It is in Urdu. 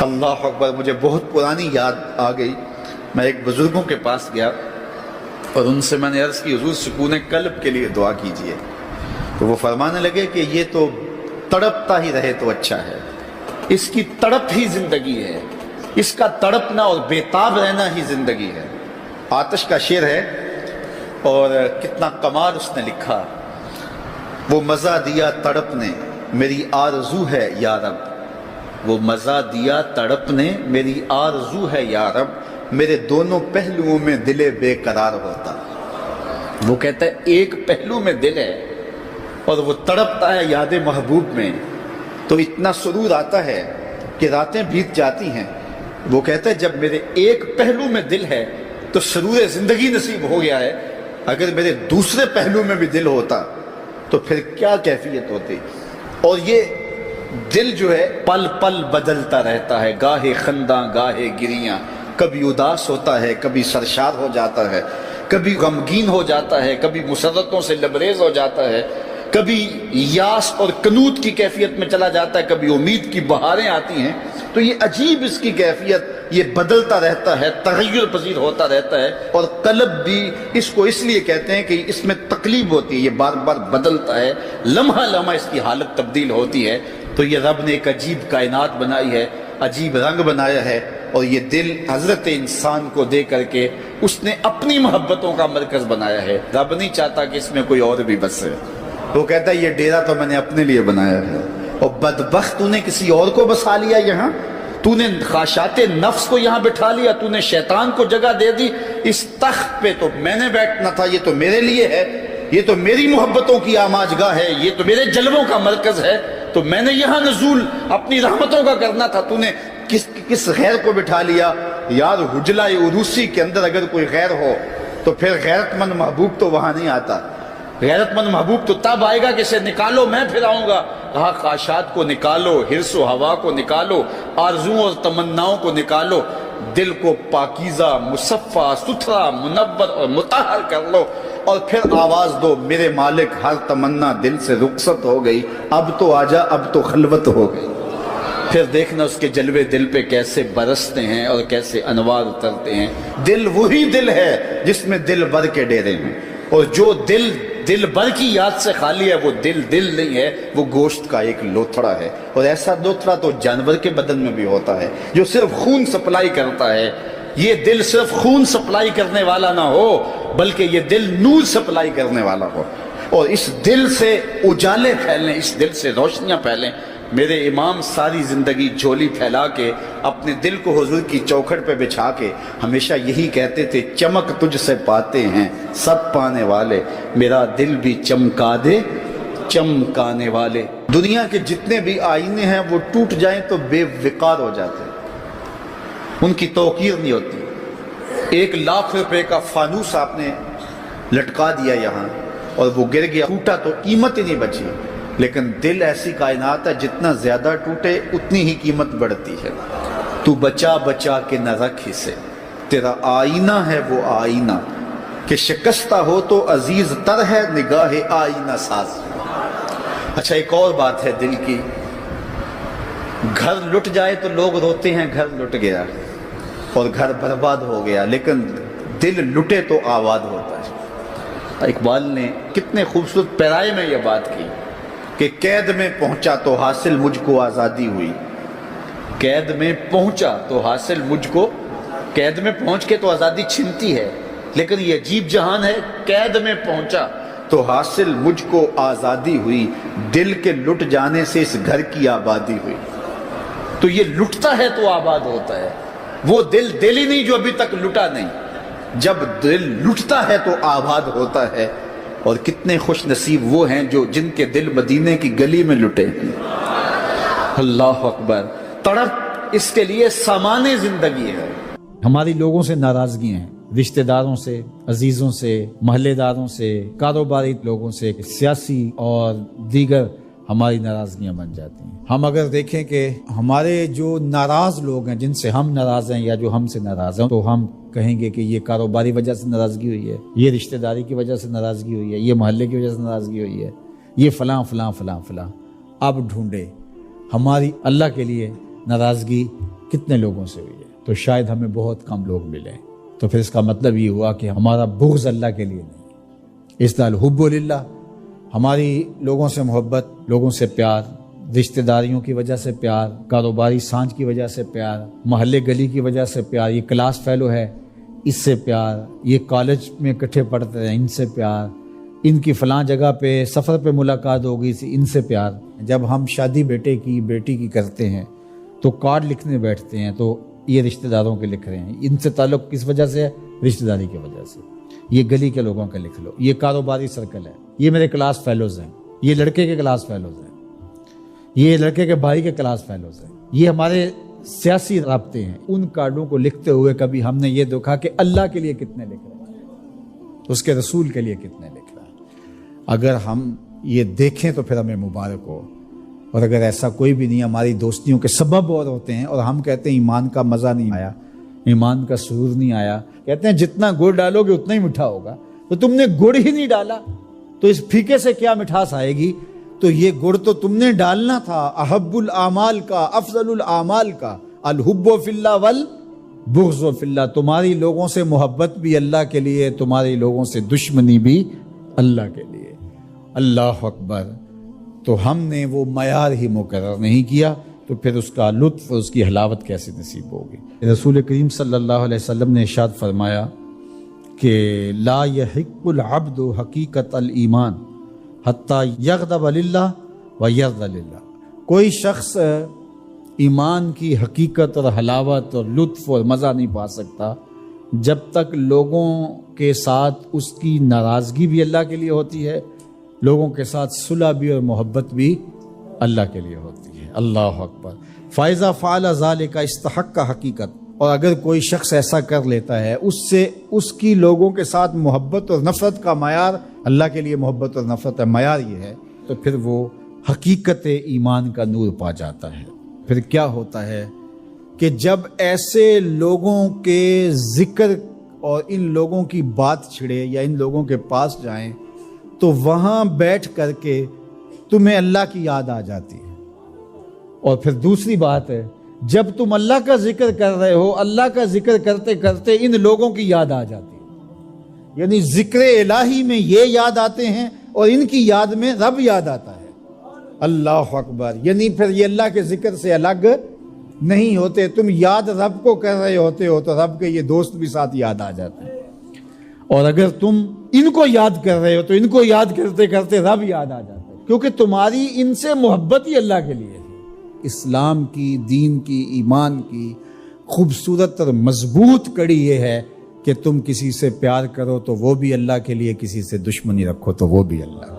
اللہ اکبر، مجھے بہت پرانی یاد آ گئی۔ میں ایک بزرگوں کے پاس گیا اور ان سے میں نے عرض کی حضور سکون قلب کے لیے دعا کیجئے، تو وہ فرمانے لگے کہ یہ تو تڑپتا ہی رہے تو اچھا ہے، اس کی تڑپ ہی زندگی ہے، اس کا تڑپنا اور بیتاب رہنا ہی زندگی ہے۔ آتش کا شعر ہے اور کتنا کمال اس نے لکھا۔ وہ مزہ دیا تڑپ نے میری آرزو ہے یا رب، وہ مزہ دیا تڑپ نے میری آرزو ہے یا رب، میرے دونوں پہلوؤں میں دل بے قرار ہوتا۔ وہ کہتا ہے ایک پہلو میں دل ہے اور وہ تڑپتا ہے یاد محبوب میں، تو اتنا سرور آتا ہے کہ راتیں بیت جاتی ہیں۔ وہ کہتا ہے جب میرے ایک پہلو میں دل ہے تو سرور زندگی نصیب ہو گیا ہے، اگر میرے دوسرے پہلو میں بھی دل ہوتا تو پھر کیا کیفیت ہوتی۔ اور یہ دل جو ہے پل پل بدلتا رہتا ہے، گاہے خنداں گاہے گریاں، کبھی اداس ہوتا ہے، کبھی سرشار ہو جاتا ہے، کبھی غمگین ہو جاتا ہے، کبھی مسرتوں سے لبریز ہو جاتا ہے، کبھی یاس اور قنوط کی کیفیت میں چلا جاتا ہے، کبھی امید کی بہاریں آتی ہیں۔ تو یہ عجیب اس کی کیفیت، یہ بدلتا رہتا ہے، تغیر پذیر ہوتا رہتا ہے۔ اور قلب بھی اس کو اس لیے کہتے ہیں کہ اس میں تقلیب ہوتی ہے، یہ بار بار بدلتا ہے، لمحہ لمحہ اس کی حالت تبدیل ہوتی ہے۔ تو یہ رب نے ایک عجیب کائنات بنائی ہے، عجیب رنگ بنایا ہے، اور یہ دل حضرت انسان کو دے کر کے اس نے اپنی محبتوں کا مرکز بنایا ہے۔ رب نہیں چاہتا کہ اس میں کوئی اور بھی بسے، وہ کہتا ہے یہ ڈیرا تو میں نے اپنے لیے بنایا ہے، اور بدبخت تو نے کسی اور کو بسا لیا یہاں، تو نے خواہشات نفس کو یہاں بٹھا لیا، تو نے شیطان کو جگہ دے دی۔ اس تخت پہ تو میں نے بیٹھنا تھا، یہ تو میرے لیے ہے، یہ تو میری محبتوں کی آماج گاہ ہے، یہ تو میرے جلووں کا مرکز ہے، تو میں نے یہاں نزول اپنی رحمتوں کا کرنا تھا، تو نے کس غیر کو بٹھا لیا۔ یار حجلہ عروسی کے اندر اگر کوئی غیر ہو تو پھر غیرت مند محبوب تو وہاں نہیں آتا۔ غیرت مند محبوب تو تب آئے گا کہ اسے نکالو میں پھر آؤں گا۔ کہا خواہشات کو نکالو، حرص و ہوا کو نکالو، آرزوؤں اور تمناؤں کو نکالو، دل کو پاکیزہ مصفہ ستھرا منور اور مطہر کر لو، اور پھر آواز دو میرے مالک ہر تمنا دل سے رخصت ہو گئی، اب تو آجا اب تو خلوت ہو گئی۔ پھر دیکھنا اس کے جلوے دل پہ کیسے برستے ہیں اور کیسے انوار اترتے ہیں۔ دل وہی دل ہے جس میں دل بھر کے ڈیرے ہیں، اور جو دل بھر کی یاد سے خالی ہے وہ دل نہیں ہے، وہ گوشت کا ایک لوتھڑا ہے۔ اور ایسا لوتھڑا تو جانور کے بدن میں بھی ہوتا ہے جو صرف خون سپلائی کرتا ہے۔ یہ دل صرف خون سپلائی کرنے والا نہ ہو بلکہ یہ دل نور سپلائی کرنے والا ہو، اور اس دل سے اجالے پھیلیں، اس دل سے روشنیاں پھیلیں۔ میرے امام ساری زندگی جھولی پھیلا کے اپنے دل کو حضور کی چوکھٹ پہ بچھا کے ہمیشہ یہی کہتے تھے، چمک تجھ سے پاتے ہیں سب پانے والے، میرا دل بھی چمکا دے چمکانے والے۔ دنیا کے جتنے بھی آئینے ہیں وہ ٹوٹ جائیں تو بے وقار ہو جاتے ہیں، ان کی توقیر نہیں ہوتی۔ 1,00,000 روپے کا فانوس آپ نے لٹکا دیا یہاں اور وہ گر گیا، ٹوٹا تو قیمت ہی نہیں بچی۔ لیکن دل ایسی کائنات ہے جتنا زیادہ ٹوٹے اتنی ہی قیمت بڑھتی ہے۔ تو بچا بچا کے نہ رکھ اسے، تیرا آئینہ ہے وہ آئینہ، کہ شکستہ ہو تو عزیز تر ہے نگاہ آئینہ ساز۔ اچھا ایک اور بات ہے دل کی، گھر لٹ جائے تو لوگ روتے ہیں گھر لٹ گیا اور گھر برباد ہو گیا، لیکن دل لٹے تو آباد ہوتا ہے۔ اقبال نے کتنے خوبصورت پیرائے میں یہ بات کی کہ قید میں پہنچا تو حاصل مجھ کو آزادی ہوئی، قید میں پہنچا تو حاصل مجھ کو، قید میں پہنچ کے تو آزادی چھنتی ہے، لیکن یہ عجیب جہان ہے، قید میں پہنچا تو حاصل مجھ کو آزادی ہوئی، دل کے لٹ جانے سے اس گھر کی آبادی ہوئی۔ تو یہ لٹتا ہے تو آباد ہوتا ہے، وہ دل ہی نہیں جو ابھی تک لٹا نہیں، جب دل لٹتا ہے تو آباد ہوتا ہے۔ اور کتنے خوش نصیب وہ ہیں جو جن کے دل مدینے کی گلی میں لٹے ہیں۔ اللہ اکبر، تڑپ اس کے لیے سامان زندگی ہے۔ ہماری لوگوں سے ناراضگیاں ہیں، رشتہ داروں سے، عزیزوں سے، محلے داروں سے، کاروباری لوگوں سے، سیاسی اور دیگر ہماری ناراضگیاں بن جاتی ہیں۔ ہم اگر دیکھیں کہ ہمارے جو ناراض لوگ ہیں، جن سے ہم ناراض ہیں یا جو ہم سے ناراض ہیں، تو ہم کہیں گے کہ یہ کاروباری وجہ سے ناراضگی ہوئی ہے، یہ رشتہ داری کی وجہ سے ناراضگی ہوئی ہے، یہ محلے کی وجہ سے ناراضگی ہوئی ہے، یہ فلاں فلاں فلاں فلاں۔ اب ڈھونڈے ہماری اللہ کے لیے ناراضگی کتنے لوگوں سے ہوئی ہے؟ تو شاید ہمیں بہت کم لوگ ملے. تو پھر اس کا مطلب یہ ہوا کہ ہمارا بغض اللہ کے لیے نہیں. اس طرح الحب للہ، ہماری لوگوں سے محبت، لوگوں سے پیار، رشتہ داریوں کی وجہ سے پیار، کاروباری سانج کی وجہ سے پیار، محلے گلی کی وجہ سے پیار، یہ کلاس فیلو ہے اس سے پیار، یہ کالج میں اکٹھے پڑھتے ہیں ان سے پیار، ان کی فلاں جگہ پہ سفر پہ ملاقات ہو گئی تھی ان سے پیار. جب ہم شادی بیٹی کی کرتے ہیں تو کارڈ لکھنے بیٹھتے ہیں تو یہ رشتہ داروں کے لکھ رہے ہیں. ان سے تعلق کس وجہ سے ہے؟ رشتہ داری کی وجہ سے. یہ گلی کے لوگوں کا لکھ لو، یہ کاروباری سرکل ہے، یہ میرے کلاس فیلوز ہیں، یہ لڑکے کے کلاس فیلوز ہیں، یہ لڑکے کے بھائی کے کلاس فیلوز ہیں، یہ ہمارے سیاسی رابطے ہیں. ان کارڈوں کو لکھتے ہوئے کبھی ہم نے یہ دیکھا کہ اللہ کے لیے کتنے لکھ رہے ہیں، اس کے رسول کے لیے کتنے لکھ رہے ہیں؟ اگر ہم یہ دیکھیں تو پھر ہمیں مبارک ہو. اور اگر ایسا کوئی بھی نہیں، ہماری دوستیوں کے سبب اور ہوتے ہیں اور ہم کہتے ہیں ایمان کا مزہ نہیں آیا، ایمان کا سرور نہیں آیا. کہتے ہیں جتنا گڑ ڈالو گے اتنا ہی میٹھا ہوگا. تو تم نے گڑ ہی نہیں ڈالا تو اس پھیکے سے کیا مٹھاس آئے گی؟ تو یہ گڑ تو تم نے ڈالنا تھا. احب الاعمال کا، افضل الاعمال کا، الحب فی اللہ والبغض فی اللہ. تمہاری لوگوں سے محبت بھی اللہ کے لیے، تمہاری لوگوں سے دشمنی بھی اللہ کے لیے. اللہ اکبر. تو ہم نے وہ معیار ہی مقرر نہیں کیا تو پھر اس کا لطف اور اس کی حلاوت کیسے نصیب ہوگی؟ رسول کریم صلی اللہ علیہ وسلم نے ارشاد فرمایا کہ لا یحق العبد حقیقت الایمان حتی یغضب للہ و یرضى للہ. کوئی شخص ایمان کی حقیقت اور حلاوت اور لطف اور مزہ نہیں پا سکتا جب تک لوگوں کے ساتھ اس کی ناراضگی بھی اللہ کے لیے ہوتی ہے، لوگوں کے ساتھ صلح بھی اور محبت بھی اللہ کے لیے ہوتی ہے. اللہ اکبر. فائزہ فعل ذالک استحق کا حقیقت. اور اگر کوئی شخص ایسا کر لیتا ہے، اس سے اس کی لوگوں کے ساتھ محبت اور نفرت کا معیار، اللہ کے لیے محبت اور نفرت ہے معیار یہ ہے، تو پھر وہ حقیقت ایمان کا نور پا جاتا ہے. پھر کیا ہوتا ہے کہ جب ایسے لوگوں کے ذکر اور ان لوگوں کی بات چھڑے یا ان لوگوں کے پاس جائیں تو وہاں بیٹھ کر کے تمہیں اللہ کی یاد آ جاتی ہے. اور پھر دوسری بات ہے، جب تم اللہ کا ذکر کر رہے ہو، اللہ کا ذکر کرتے کرتے ان لوگوں کی یاد آ جاتی ہے. یعنی ذکر الہی میں یہ یاد آتے ہیں اور ان کی یاد میں رب یاد آتا ہے. اللہ اکبر. یعنی پھر یہ اللہ کے ذکر سے الگ نہیں ہوتے. تم یاد رب کو کر رہے ہوتے ہو تو رب کے یہ دوست بھی ساتھ یاد آ جاتے ہیں. اور اگر تم ان کو یاد کر رہے ہو تو ان کو یاد کرتے کرتے رب یاد آ جاتا ہے، کیونکہ تمہاری ان سے محبت ہی اللہ کے لیے ہے. اسلام کی، دین کی، ایمان کی خوبصورت اور مضبوط کڑی یہ ہے کہ تم کسی سے پیار کرو تو وہ بھی اللہ کے لیے، کسی سے دشمنی رکھو تو وہ بھی اللہ.